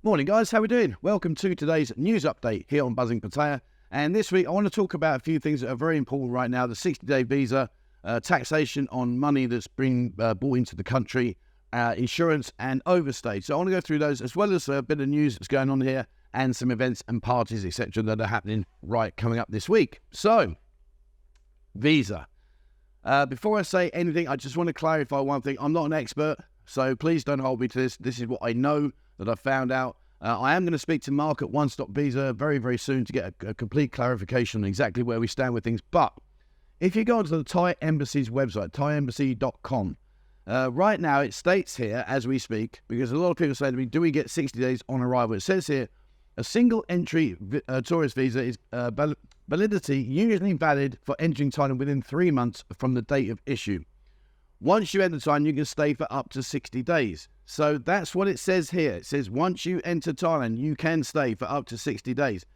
Morning guys, how we doing? Welcome to today's news update here on Buzzing Pattaya. And this week I want to talk about a few things that are very important right now. The 60-day visa, taxation on money that's been brought into the country, insurance and overstay. So I want to go through those as well as a bit of news that's going on here and some events and parties, etc. that are happening coming up this week. So, visa. Before I say anything, I just want to clarify one thing. I'm not an expert, so please don't hold me to this. This is what I know that I found out. I am going to speak to Mark at One Stop Visa very, very soon to get a complete clarification on exactly where we stand with things. But if you go onto the Thai Embassy's website, thaiembassy.com, right now it states here as we speak, because a lot of people say to me, do we get 60 days on arrival? It says here, a single entry tourist visa is validity usually valid for entering Thailand within 3 months from the date of issue. Once you enter Thailand, you can stay for up to 60 days. So that's what it says here. It says once you enter Thailand, you can stay for up to 60 days.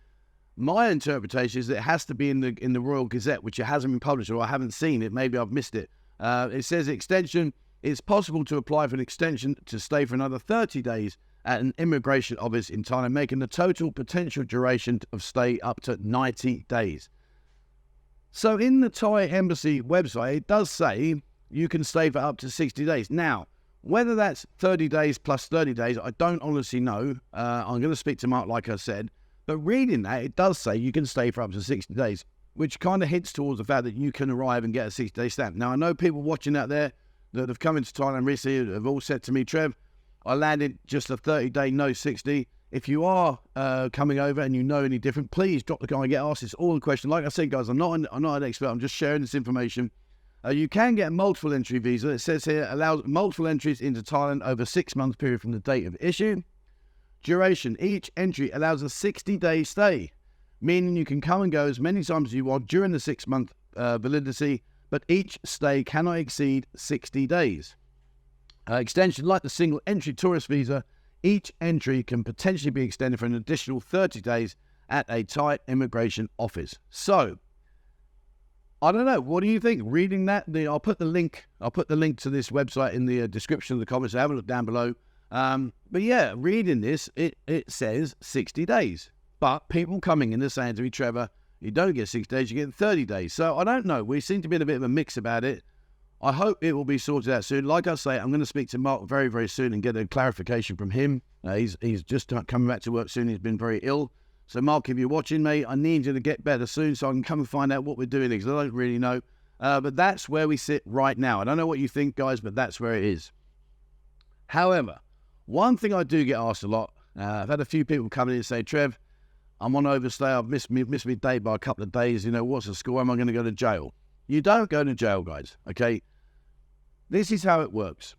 My interpretation is that it has to be in the Royal Gazette, which it hasn't been published, or I haven't seen it. Maybe I've missed it. It says extension. It's possible to apply for an extension to stay for another 30 days at an immigration office in Thailand, making the total potential duration of stay up to 90 days. So in the Thai Embassy website, it does say you can stay for up to 60 days. Now, whether that's 30 days plus 30 days, I don't honestly know. I'm going to speak to Mark, like I said. But reading that, it does say you can stay for up to 60 days, which kind of hints towards the fact that you can arrive and get a 60-day stamp. Now, I know people watching out there that have come into Thailand recently have all said to me, Trev, I landed just a 30-day, no 60. If you are coming over and you know any different, please drop the comment. I get asked this all the question. Like I said, guys, I'm not an expert. I'm just sharing this information. You can get a multiple entry visa. It says here, allows multiple entries into Thailand over a 6-month period from the date of issue. Duration, each entry allows a 60-day stay, meaning you can come and go as many times as you want during the 6-month validity, but each stay cannot exceed 60 days. Extension, like the single entry tourist visa, each entry can potentially be extended for an additional 30 days at a Thai immigration office. So, I don't know. What do you think? Reading that, I'll put the link to this website in the description of the comments. Have a look down below. But yeah, reading this, it says 60 days. But people coming in are saying to me, Trevor, you don't get 60 days, you get 30 days. So I don't know. We seem to be in a bit of a mix about it. I hope it will be sorted out soon. Like I say, I'm going to speak to Mark very, very soon and get a clarification from him. He's just coming back to work soon. He's been very ill. So, Mark, if you're watching, mate, I need you to get better soon so I can come and find out what we're doing, because I don't really know. But that's where we sit right now. I don't know what you think, guys, but that's where it is. However, one thing I do get asked a lot, I've had a few people come in and say, Trev, I'm on overstay. I've missed my day by a couple of days. You know, what's the score? Am I going to go to jail? You don't go to jail, guys, okay? This is how it works.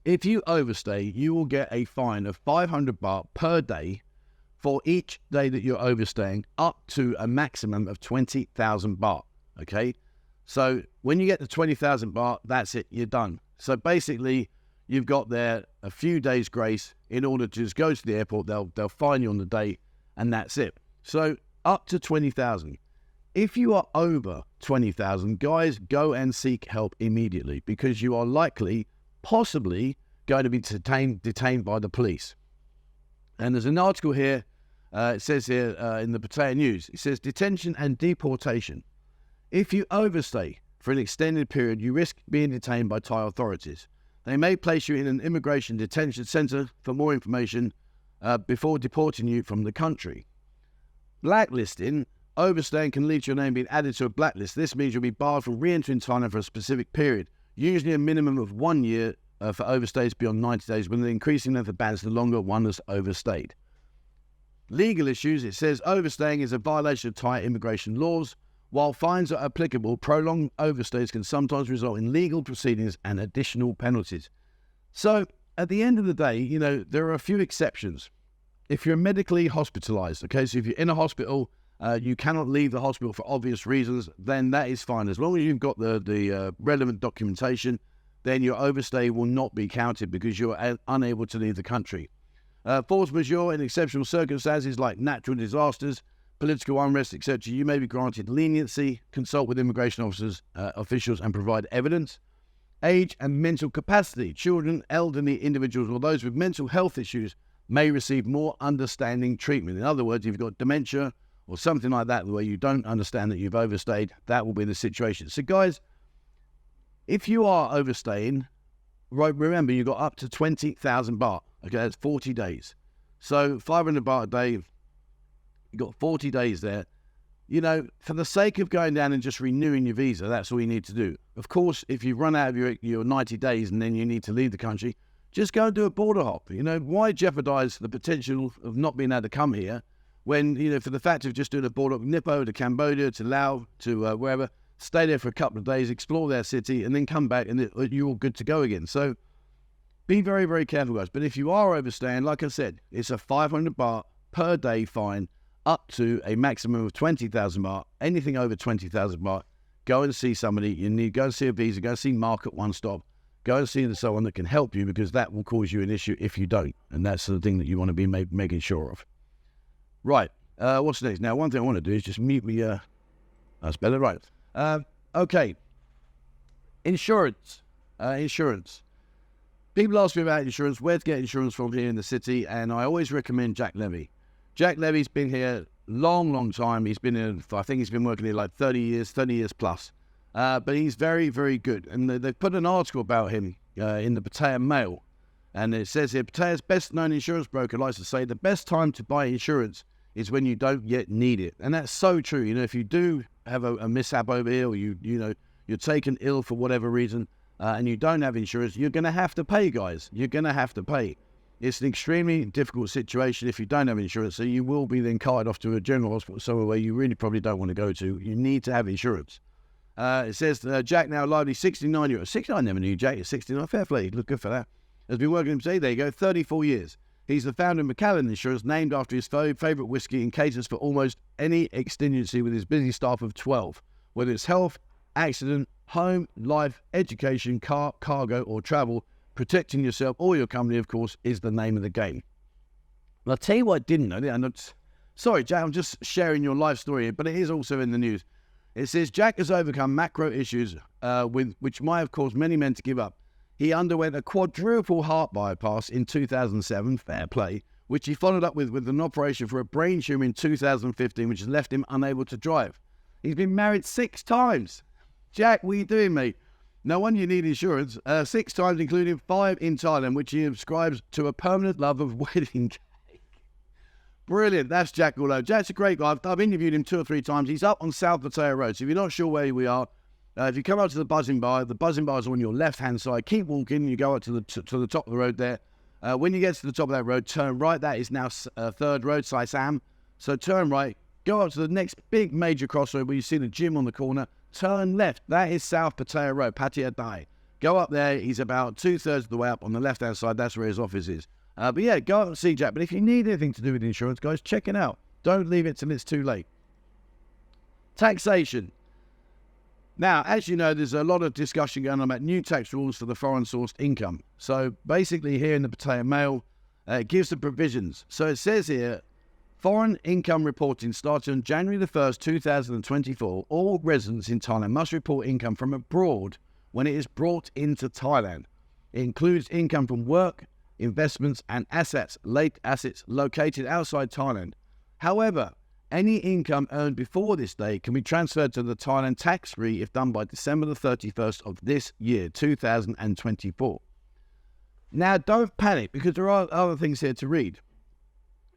If you overstay, you will get a fine of 500 baht per day for each day that you're overstaying, up to a maximum of 20,000 baht, okay? So when you get to 20,000 baht, that's it, you're done. So basically, you've got there a few days grace in order to just go to the airport, they'll fine you on the day, and that's it. So up to 20,000. If you are over 20,000, guys, go and seek help immediately, because you are likely, possibly, going to be detained by the police. And there's an article here, it says here in the Pattaya News, it says detention and deportation. If you overstay for an extended period, you risk being detained by Thai authorities. They may place you in an immigration detention centre for more information before deporting you from the country. Blacklisting, overstaying can lead to your name being added to a blacklist. This means you'll be barred from re-entering Thailand for a specific period, usually a minimum of 1 year for overstays beyond 90 days, with an increasing length of bans the longer one has overstayed. Legal issues, it says overstaying is a violation of Thai immigration laws. While fines are applicable, prolonged overstays can sometimes result in legal proceedings and additional penalties. So, at the end of the day, you know, there are a few exceptions. If you're medically hospitalized, okay, so if you're in a hospital, you cannot leave the hospital for obvious reasons, then that is fine. As long as you've got the relevant documentation, then your overstay will not be counted because you're unable to leave the country. Force majeure in exceptional circumstances like natural disasters, political unrest, etc., you may be granted leniency. Consult with immigration officials and provide evidence. Age and mental capacity. Children, elderly individuals, or those with mental health issues may receive more understanding treatment. In other words, if you've got dementia or something like that, where you don't understand that you've overstayed, that will be the situation. So guys, if you are overstaying, right, remember you've got up to 20,000 baht. Okay, that's 40 days. So 500 baht a day, you've got 40 days there. You know, for the sake of going down and just renewing your visa, that's all you need to do. Of course, if you run out of your 90 days and then you need to leave the country, just go and do a border hop. You know, why jeopardize the potential of not being able to come here when, you know, for the fact of just doing a border hop, nip over to Cambodia, to Laos, to wherever, stay there for a couple of days, explore their city, and then come back and you're all good to go again. So be very, very careful, guys. But if you are overstaying, like I said, it's a 500 baht per day fine, up to a maximum of 20,000 baht. Anything over 20,000 baht, go and see somebody. You need go and see a visa, go and see Market One Stop, go and see someone that can help you, because that will cause you an issue if you don't. And that's the thing that you want to be making sure of. Right. What's next? Now, one thing I want to do is just mute me. That's better, right? Okay. Insurance. Insurance. People ask me about insurance, where to get insurance from here in the city, and I always recommend Jack Levy. Jack Levy's been here long time. He's been here, I think he's been working here like 30 years plus. But he's very, very good. And they've put an article about him in the Pattaya Mail. And it says here, Pattaya's best known insurance broker likes to say the best time to buy insurance is when you don't yet need it. And that's so true. You know, if you do have a mishap over here, or you're taken ill for whatever reason, and you don't have insurance, you're going to have to pay, guys. You're going to have to pay. It's an extremely difficult situation if you don't have insurance, so you will be then carted off to a general hospital somewhere where you really probably don't want to go to. You need to have insurance. It says Jack, now lively 69 years. 69, never knew Jack. 69, fair play. Look good for that. Has been working today. There you go, 34 years. He's the founder of Macallan Insurance, named after his favourite whiskey, and caters for almost any exigency with his busy staff of 12. Whether it's health, accident, home, life, education, car, cargo, or travel, protecting yourself or your company, of course, is the name of the game. And I'll tell you what I didn't know. Sorry, Jack, I'm just sharing your life story here, but it is also in the news. It says Jack has overcome macro issues which might have caused many men to give up. He underwent a quadruple heart bypass in 2007, fair play, which he followed up with an operation for a brain tumour in 2015, which has left him unable to drive. He's been married 6 times. Jack, what are you doing, mate? No wonder you need insurance. 6 times, including 5 in Thailand, which he ascribes to a permanent love of wedding cake. Brilliant. That's Jack all over. Jack's a great guy. I've interviewed him 2 or 3 times. He's up on South Pattaya Road. So if you're not sure where we are, if you come up to the buzzing bar is on your left-hand side. Keep walking. You go up to the top of the road there. When you get to the top of that road, turn right. That is now 3rd Road, Sai Sam. So turn right. Go up to the next big major crossroad where you see the gym on the corner. Turn left. That is South Pattaya Road, Pattaya. Go up there. He's about 2/3 of the way up on the left-hand side. That's where his office is. But yeah, go up and see Jack. But if you need anything to do with insurance, guys, check it out. Don't leave it till it's too late. Taxation. Now, as you know, there's a lot of discussion going on about new tax rules for the foreign-sourced income. So basically here in the Pattaya Mail, it gives the provisions. So it says here, foreign income reporting starting on January the 1st, 2024. All residents in Thailand must report income from abroad when it is brought into Thailand. It includes income from work, investments, and assets located outside Thailand. However, any income earned before this date can be transferred to the Thailand tax-free if done by December the 31st of this year, 2024. Now, don't panic, because there are other things here to read.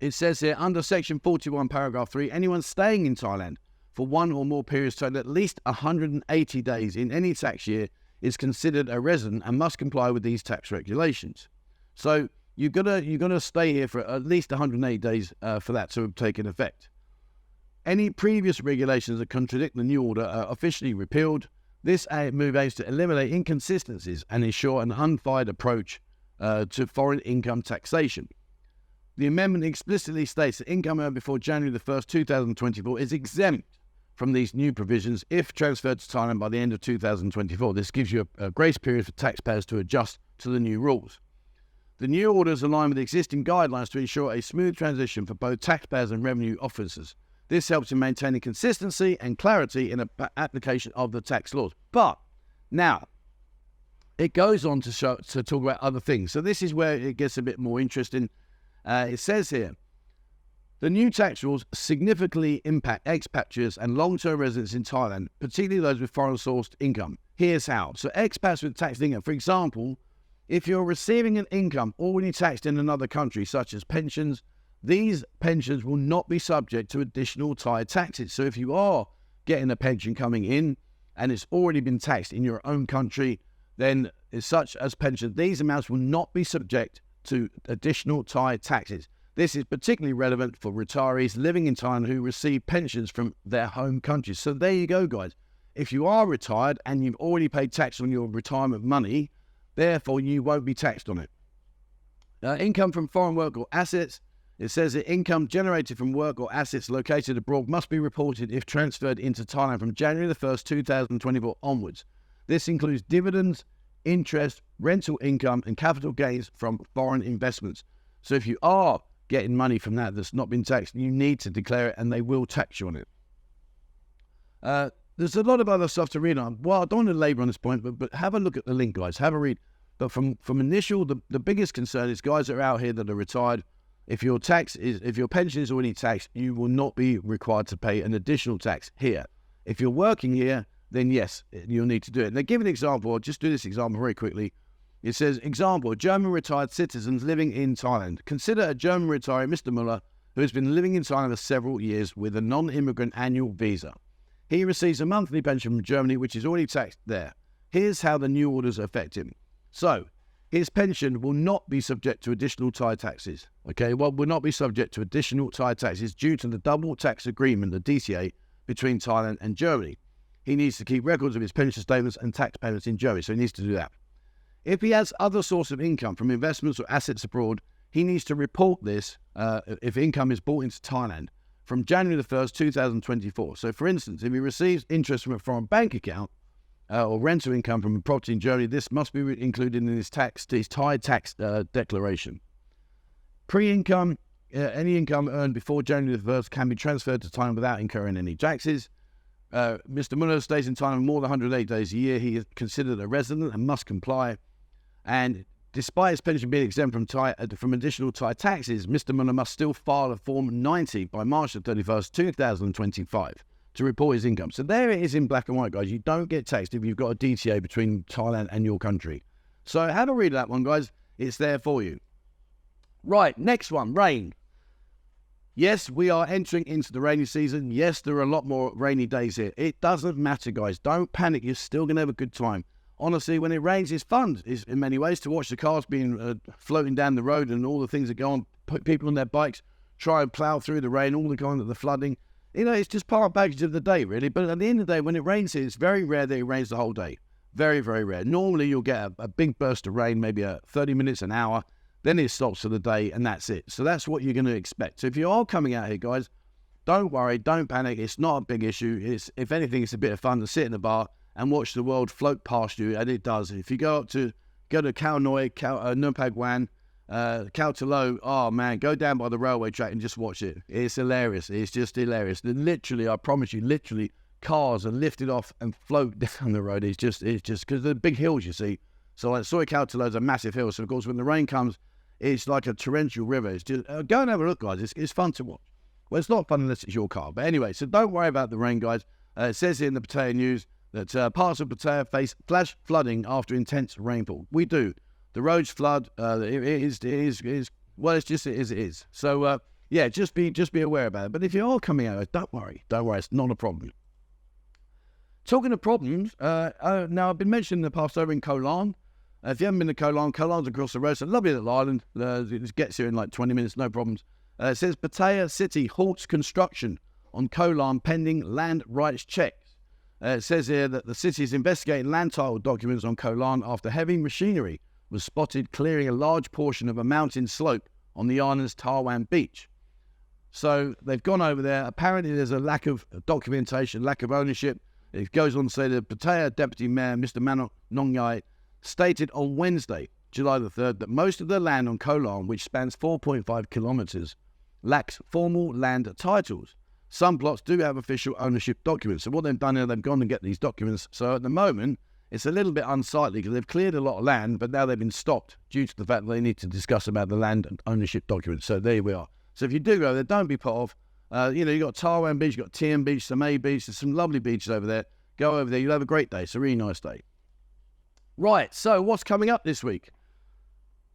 It says here, under Section 41, Paragraph 3, anyone staying in Thailand for one or more periods totaling at least 180 days in any tax year is considered a resident and must comply with these tax regulations. So you're gonna stay here for at least 180 days for that to take effect. Any previous regulations that contradict the new order are officially repealed. This move aims to eliminate inconsistencies and ensure an unfired approach to foreign income taxation. The amendment explicitly states that income earned before January the 1st, 2024 is exempt from these new provisions if transferred to Thailand by the end of 2024. This gives you a grace period for taxpayers to adjust to the new rules. The new orders align with existing guidelines to ensure a smooth transition for both taxpayers and revenue officers. This helps in maintaining consistency and clarity in the application of the tax laws. But now, it goes on to talk about other things. So this is where it gets a bit more interesting. It says here, the new tax rules significantly impact expatriates and long-term residents in Thailand, particularly those with foreign-sourced income. Here's how. So expats with taxed income, for example, if you're receiving an income already taxed in another country, such as pensions, these pensions will not be subject to additional Thai taxes. So if you are getting a pension coming in and it's already been taxed in your own country, then such as pensions, these amounts will not be subject to additional Thai taxes. This is particularly relevant for retirees living in Thailand who receive pensions from their home countries. So there you go, guys. If you are retired and you've already paid tax on your retirement money, therefore you won't be taxed on it. Income from foreign work or assets. It says that income generated from work or assets located abroad must be reported if transferred into Thailand from January the 1st, 2024 onwards. This includes dividends, interest, rental income, and capital gains from foreign investments. So if you are getting money from that's not been taxed, you need to declare it and they will tax you on it. There's a lot of other stuff to read on. Well, I don't want to labour on this point, but have a look at the link, guys. Have a read. But from initial, the biggest concern is guys that are out here that are retired. If your pension is already taxed, you will not be required to pay an additional tax here. If you're working here, then yes, you'll need to do it. Now, give an example. I'll just do this example very quickly. It says, example, German retired citizens living in Thailand. Consider a German retiree, Mr. Muller, who has been living in Thailand for several years with a non-immigrant annual visa. He receives a monthly pension from Germany, which is already taxed there. Here's how the new orders affect him. So, his pension will not be subject to additional Thai taxes. Okay, well, will not be subject to additional Thai taxes due to the double tax agreement, the DTA, between Thailand and Germany. He needs to keep records of his pension statements and tax payments in Germany, so he needs to do that. If he has other source of income from investments or assets abroad, he needs to report this if income is brought into Thailand from January the 1st, 2024. So, for instance, if he receives interest from a foreign bank account or rental income from a property in Germany, this must be included in his Thai tax declaration. Pre-income, any income earned before January the 1st can be transferred to Thailand without incurring any taxes. Mr. Muller stays in Thailand more than 108 days a year. He is considered a resident and must comply. And despite his pension being exempt from additional Thai taxes, Mr. Muller must still file a Form 90 by March the 31st, 2025 to report his income. So there it is in black and white, guys. You don't get taxed if you've got a DTA between Thailand and your country. So have a read of that one, guys. It's there for you. Right, next one, rain. Yes, we are entering into the rainy season. Yes, there are a lot more rainy days here. It doesn't matter, guys. Don't panic. You're still going to have a good time. Honestly, when it rains, it's fun in many ways to watch the cars being floating down the road and all the things that go on. Put people on their bikes, try and plough through the rain, all the kind of the flooding. You know, it's just part and package of the day, really. But at the end of the day, when it rains here, it's very rare that it rains the whole day. Very, very rare. Normally, you'll get a big burst of rain, maybe 30 minutes, an hour. Then it stops for the day, and that's it. So that's what you're going to expect. So if you are coming out here, guys, don't worry, don't panic. It's not a big issue. If anything, it's a bit of fun to sit in a bar and watch the world float past you, and it does. If you go to Khao Noi, Numpag Wan, Khao Talo, oh man, go down by the railway track and just watch it. It's hilarious. It's just hilarious. Literally, I promise you, literally, cars are lifted off and float down the road. It's just because the big hills, you see. So like Soi Khao Talo is a massive hill. So of course, when the rain comes, it's like a torrential river. It's just go and have a look, guys. It's fun to watch. Well, it's not fun unless it's your car. But anyway, so don't worry about the rain, guys. It says here in the Pattaya news that parts of Pattaya face flash flooding after intense rainfall. We do. The roads flood. It is. Well, it's just it is. So yeah, just be aware about it. But if you are coming out, don't worry. Don't worry. It's not a problem. Talking of problems, now I've been mentioning in the past over in Koh Larn. If you haven't been to Koh Larn, Koh Larn's across the road. It's a lovely little island. It gets here in like 20 minutes, no problems. It says Pattaya City halts construction on Koh Larn pending land rights checks. It says here that the city is investigating land title documents on Koh Larn after heavy machinery was spotted clearing a large portion of a mountain slope on the island's Tawan beach. So they've gone over there. Apparently there's a lack of documentation, lack of ownership. It goes on to say that Pattaya Deputy Mayor Mr. Mano Nongyai stated on Wednesday, July the 3rd, that most of the land on Koh Larn, which spans 4.5 kilometres, lacks formal land titles. Some plots do have official ownership documents. So what they've done is they've gone and get these documents. So at the moment, it's a little bit unsightly because they've cleared a lot of land, but now they've been stopped due to the fact that they need to discuss about the land and ownership documents. So there we are. So if you do go there, don't be put off. You've got Tawan Beach, you've got Tien Beach, Samay Beach. There's some lovely beaches over there. Go over there. You'll have a great day. It's a really nice day. Right, so what's coming up this week?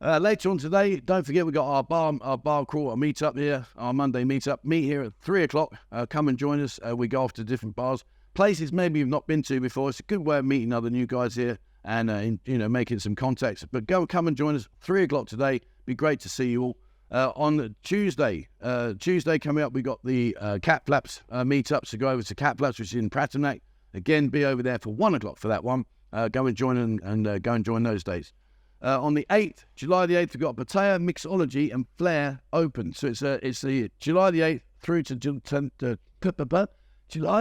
Later on today, don't forget we've got our bar crawl, our meet-up here, our Monday meet-up. Meet here at 3 o'clock. Come and join us. We go off to different bars. Places maybe you've not been to before. It's a good way of meeting other new guys here and, making some contacts. But come and join us 3 o'clock today. Be great to see you all. On Tuesday coming up, we got the Cat Flaps meet-up. So go over to Cat Flaps, which is in Pattaya. Again, be over there for 1 o'clock for that one. Go and join and go and join those days. On the 8th, July the 8th, we've got Pattaya Mixology and Flair Open. So it's the July the 8th through to July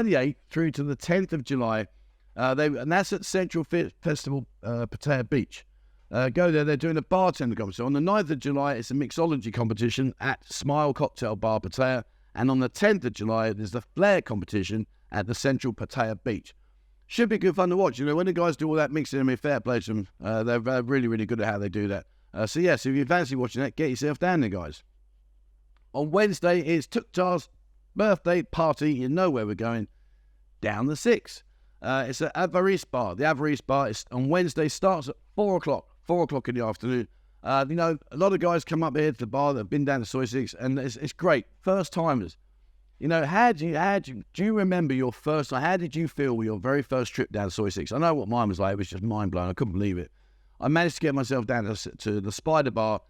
the 8th through to the 10th of July. And that's at Central Festival, Pattaya Beach. Go there. They're doing a bartender competition. On the 9th of July, it's a mixology competition at Smile Cocktail Bar, Pattaya. And on the 10th of July, there's the Flair competition at the Central Pattaya Beach. Should be good fun to watch. When the guys do all that mixing, fair play to them. They're really, really good at how they do that. So if you fancy watching that, get yourself down there, guys. On Wednesday is Tuktar's birthday party. You know where we're going. Down the 6th. It's at Avaris Bar. The Avaris Bar is on Wednesday, starts at 4 o'clock. 4 o'clock in the afternoon. A lot of guys come up here to the bar that have been down to Soy Six, and it's great. First timers. Do you remember your first time? How did you feel with your very first trip down to Soy Six? I know what mine was like. It was just mind blowing. I couldn't believe it. I managed to get myself down to the Spider Bar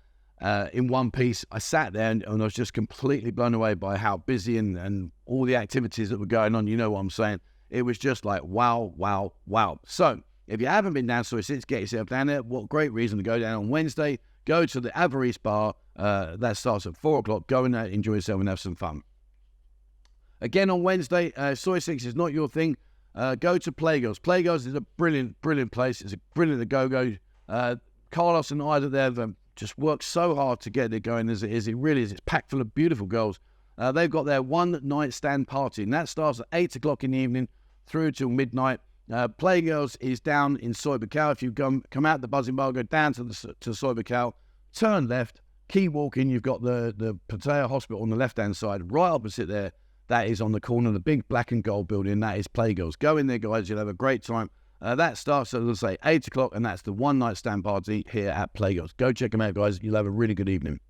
in one piece. I sat there and I was just completely blown away by how busy and all the activities that were going on. You know what I'm saying? It was just like wow, wow, wow. So if you haven't been down to Soy Six, get yourself down there. What great reason to go down on Wednesday. Go to the Avaris Bar. That starts at 4 o'clock. Go in there, enjoy yourself and have some fun. Again on Wednesday, Soy Six is not your thing. Go to Playgirls. Playgirls is a brilliant, brilliant place. It's a brilliant to go. Carlos and Ida there have just worked so hard to get it going as it is. It really is. It's packed full of beautiful girls. They've got their one-night stand party, and that starts at 8 o'clock in the evening through till midnight. Playgirls is down in Soy Buakhao. If you come out the Buzzing Bar, go down to Soy Buakhao, turn left, keep walking. You've got the Pattaya Hospital on the left-hand side, right opposite there. That is on the corner of the big black and gold building. That is Playgirls. Go in there, guys. You'll have a great time. That starts at, let's say, 8 o'clock, and that's the one-night stand party here at Playgirls. Go check them out, guys. You'll have a really good evening.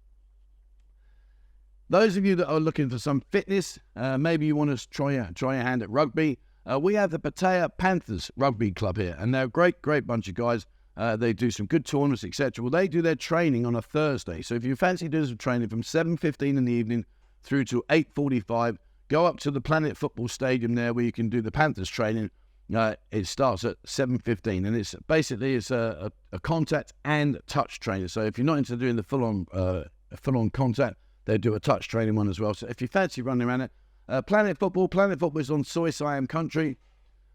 Those of you that are looking for some fitness, maybe you want to try your hand at rugby, we have the Pattaya Panthers Rugby Club here, and they're a great, great bunch of guys. They do some good tournaments, etc. Well, they do their training on a Thursday. So if you fancy doing some training from 7:15 in the evening through to 8:45, go up to the Planet Football Stadium there where you can do the Panthers training. It starts at 7:15, and it's basically a contact and touch training. So if you're not into doing the full-on contact, they do a touch training one as well. So if you fancy running around it, Planet Football is on Soy Siam country.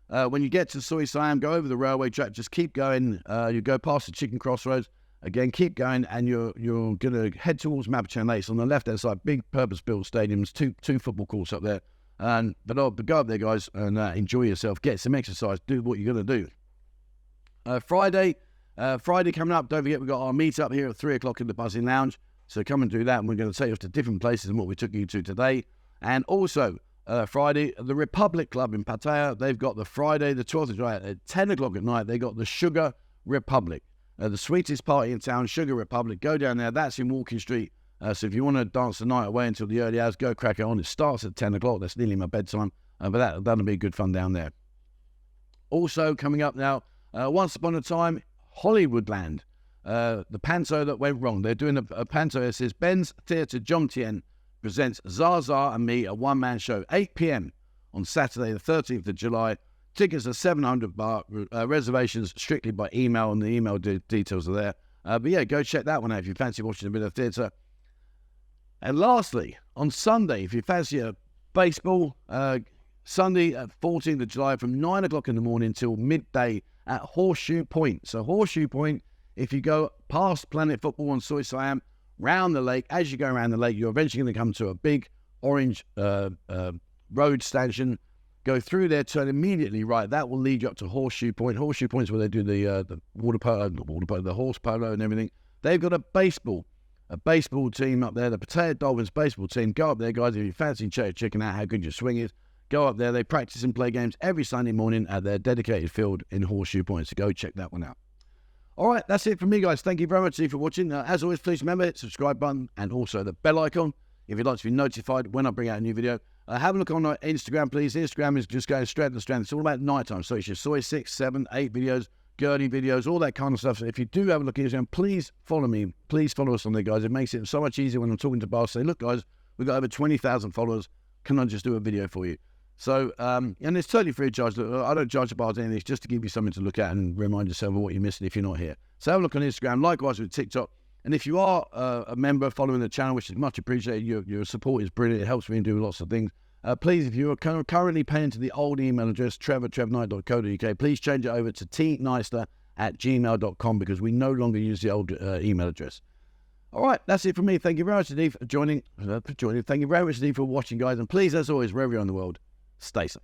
When you get to Soy Siam, go over the railway track, just keep going. You go past the Chicken Crossroads. Again, keep going, and you're going to head towards Mapachan Lakes on the left-hand side. Big purpose-built stadiums, two football courts up there. But go up there, guys, and enjoy yourself. Get some exercise. Do what you're going to do. Friday coming up. Don't forget, we've got our meet-up here at 3 o'clock in the Buzzing Lounge. So come and do that, and we're going to take you off to different places than what we took you to today. And also, Friday, the Republic Club in Pattaya, they've got the Friday, the 12th of July, at 10 o'clock at night, they got the Sugar Republic. The sweetest party in town, Sugar Republic. Go down there. That's in Walking Street. So if you want to dance the night away until the early hours, go crack it on. It starts at 10 o'clock. That's nearly my bedtime. But that'll be good fun down there. Also coming up now, once upon a time, Hollywoodland. The panto that went wrong. They're doing a panto. It says, Ben's Theatre Jomtien presents Zaza and Me, a one-man show, 8 p.m. on Saturday, the 13th of July. Tickets are 700 baht. Reservations strictly by email, and the email details are there. But yeah, go check that one out if you fancy watching a bit of theatre. And lastly, on Sunday, if you fancy a baseball, Sunday at 14th of July from 9 o'clock in the morning till midday at Horseshoe Point. So Horseshoe Point, if you go past Planet Football on Soy Siam, round the lake, as you go around the lake, you're eventually going to come to a big orange road stanchion. Go through there, turn immediately right. That will lead you up to Horseshoe Point. Horseshoe Point's where they do the water polo, not water polo, the horse polo and everything. They've got a baseball team up there, the Pattaya Dolphins baseball team. Go up there, guys, if you fancy checking out how good your swing is. Go up there. They practice and play games every Sunday morning at their dedicated field in Horseshoe Point. So go check that one out. All right, that's it from me, guys. Thank you very much for watching. As always, please remember, hit the subscribe button and also the bell icon if you'd like to be notified when I bring out a new video. Have a look on Instagram, please. Instagram is just going straight to strength. It's all about nighttime. So it's your soy 6, 7, 8 videos, girly videos, all that kind of stuff. So if you do have a look at Instagram, please follow me. Please follow us on there, guys. It makes it so much easier when I'm talking to bars. Say, look, guys, we've got over 20,000 followers. Can I just do a video for you? So, and it's totally free of charge. Look, I don't charge the bars anything. It's just to give you something to look at and remind yourself of what you're missing if you're not here. So have a look on Instagram. Likewise with TikTok. And if you are a member following the channel, which is much appreciated, your support is brilliant. It helps me do lots of things. Please, if you are currently paying to the old email address, trevor@trevknight.co.uk, please change it over to tnister@gmail.com because we no longer use the old email address. All right, that's it from me. Thank you very much indeed for joining. Thank you very much indeed for watching, guys. And please, as always, wherever you're in the world, stay safe.